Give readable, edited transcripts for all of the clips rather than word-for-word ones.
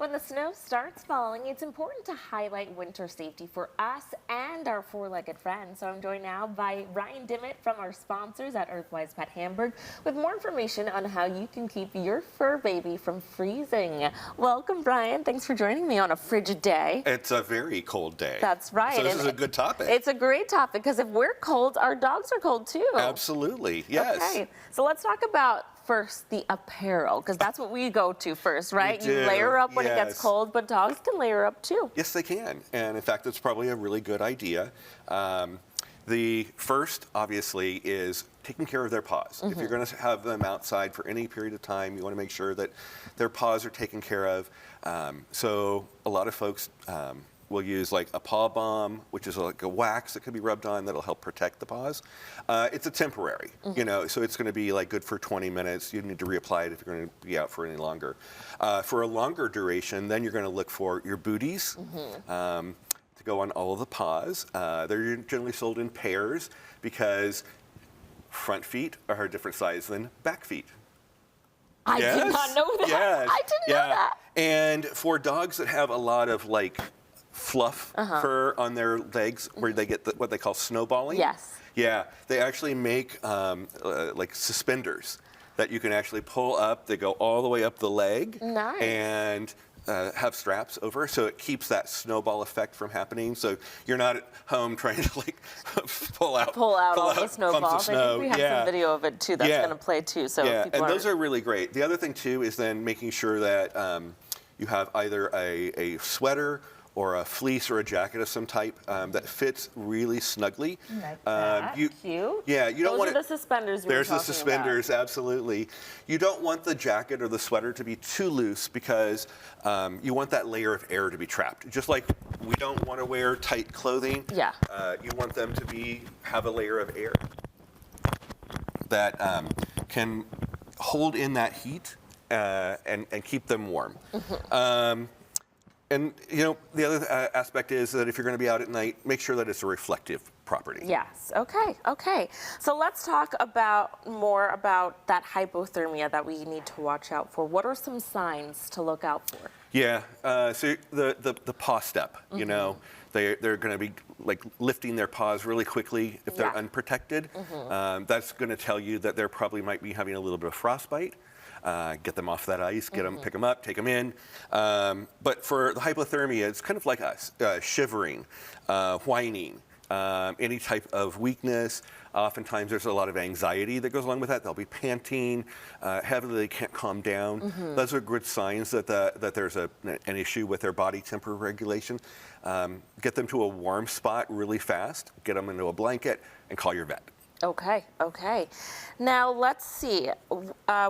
When the snow starts falling, it's important to highlight winter safety for us and our four-legged friends. So I'm joined now by Ryan Dimmitt from our sponsors at Earthwise Pet Hamburg with more information on how you can keep your fur baby from freezing. Welcome, Brian. Thanks for joining me on a frigid day. It's a very cold day. That's right. So this is a good topic. It's a great topic because if we're cold, our dogs are cold too. Absolutely, yes. Okay, so let's talk about first the apparel, because that's what we go to first, right? You layer up when it yes. gets cold, but dogs can layer up too. Yes, they can. And in fact, that's probably a really good idea. The first, obviously, is taking care of their paws. If you're going to have them outside for any period of time, you want to make sure that their paws are taken care of. So a lot of folks will use like a paw balm, which is like a wax that can be rubbed on that'll help protect the paws. It's a temporary, you know, so it's going to be like good for 20 minutes. You need to reapply it if you're going to be out for any longer. For a longer duration, then you're going to look for your booties. To go on all of the paws. They're generally sold in pairs because front feet are a different size than back feet. I did not know that. Yes. I didn't know that. And for dogs that have a lot of like fluff fur on their legs where they get what they call snowballing. Yes. Yeah, they actually make like suspenders that you can actually pull up. They go all the way up the leg. Nice. And have straps over, so it keeps that snowball effect from happening. So you're not at home trying to like pull out all the snowballs. I think we have some video of it too that's going to play too. So and those are really great. The other thing too is then making sure that you have either a sweater or a fleece or a jacket of some type that fits really snugly. Like that. Cute. Yeah, you don't want Those are the suspenders we were There's the talking suspenders, about. Absolutely. You don't want the jacket or the sweater to be too loose because you want that layer of air to be trapped. Just like we don't want to wear tight clothing. Yeah. You want them to have a layer of air that can hold in that heat and keep them warm. And you know, the other aspect is that if you're going to be out at night, make sure that it's a reflective property. Yes. Okay. Okay. So let's talk more about that hypothermia that we need to watch out for. What are some signs to look out for? Yeah. So the paw step. You know, they're going to be like lifting their paws really quickly if they're unprotected. That's going to tell you that they probably might be having a little bit of frostbite. Get them off that ice, get them, pick them up, take them in. But for the hypothermia, it's kind of like us, shivering, whining, any type of weakness. Oftentimes there's a lot of anxiety that goes along with that. They'll be panting heavily, they can't calm down. Those are good signs that there's an issue with their body temperature regulation. Get them to a warm spot really fast, get them into a blanket, and call your vet. Okay, okay. Now let's see.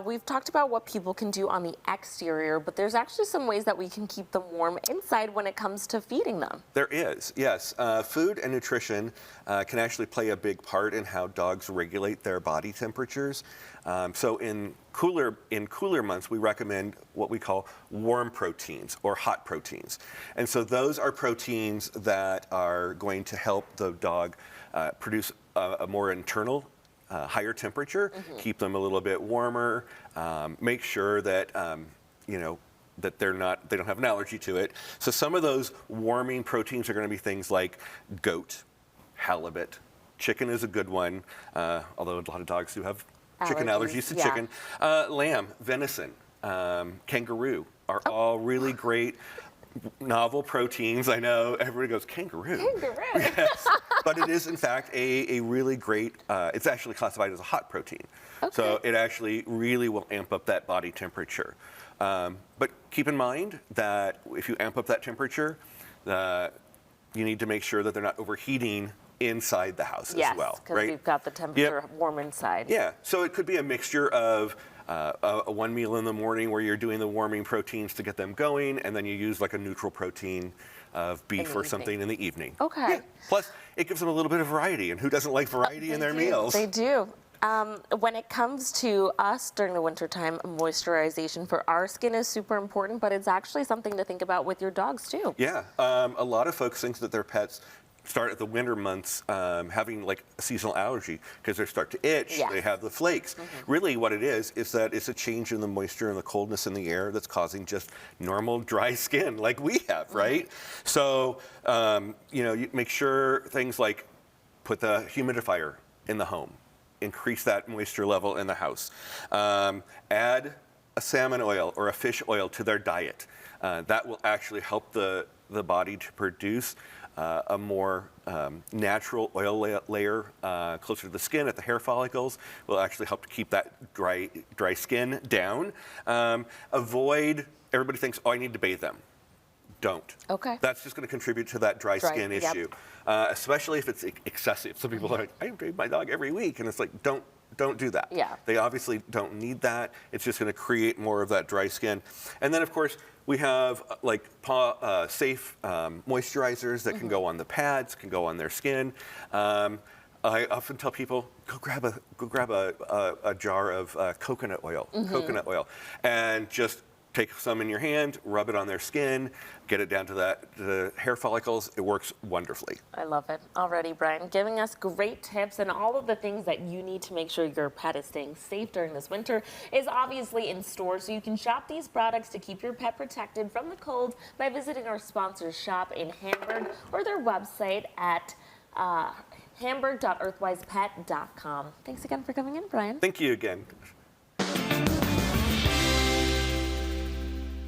We've talked about what people can do on the exterior, but there's actually some ways that we can keep them warm inside when it comes to feeding them. There is, yes. Food and nutrition can actually play a big part in how dogs regulate their body temperatures. So in cooler months, we recommend what we call warm proteins or hot proteins. And so those are proteins that are going to help the dog produce a more internal, higher temperature, keep them a little bit warmer, make sure that you know that they don't have an allergy to it. So some of those warming proteins are going to be things like goat, halibut, chicken is a good one, although a lot of dogs do have chicken allergies to chicken. Lamb, venison, kangaroo are all really great. Novel proteins. I know everybody goes, kangaroo. Kangaroo. Yes. But it is, in fact, a really great, it's actually classified as a hot protein. Okay. So it actually really will amp up that body temperature. But keep in mind that if you amp up that temperature, you need to make sure that they're not overheating inside the house as well. Yes, because we've got the temperature warm inside. Yeah, so it could be a mixture of one meal in the morning where you're doing the warming proteins to get them going, and then you use like a neutral protein of beef or something in the evening. Okay. Yeah. Plus, it gives them a little bit of variety, and who doesn't like variety in their meals? They do. When it comes to us during the wintertime, moisturization for our skin is super important, but it's actually something to think about with your dogs too. Yeah, a lot of folks think that their pets start at the winter months having like a seasonal allergy because they start to itch, Yes. they have the flakes. Really what it is that it's a change in the moisture and the coldness in the air that's causing just normal dry skin like we have, right? So, you make sure things like put the humidifier in the home, increase that moisture level in the house. Add a salmon oil or a fish oil to their diet. That will actually help the body to produce a more natural oil layer closer to the skin at the hair follicles. Will actually help to keep that dry skin down. Avoid, everybody thinks, oh, I need to bathe them. Don't. Okay. That's just going to contribute to that dry skin yep. issue, especially if it's excessive. Some people are like, I bathe my dog every week, and it's like, don't do that. Yeah. They obviously don't need that. It's just going to create more of that dry skin. And then, of course, we have like safe moisturizers that can go on the pads, can go on their skin. I often tell people, go grab a jar of coconut oil, and just take some in your hand, rub it on their skin, get it down to the hair follicles. It works wonderfully. I love it already, Brian, giving us great tips, and all of the things that you need to make sure your pet is staying safe during this winter is obviously in store. So you can shop these products to keep your pet protected from the cold by visiting our sponsors shop in Hamburg or their website at hamburg.earthwisepet.com. Thanks again for coming in, Brian. Thank you again.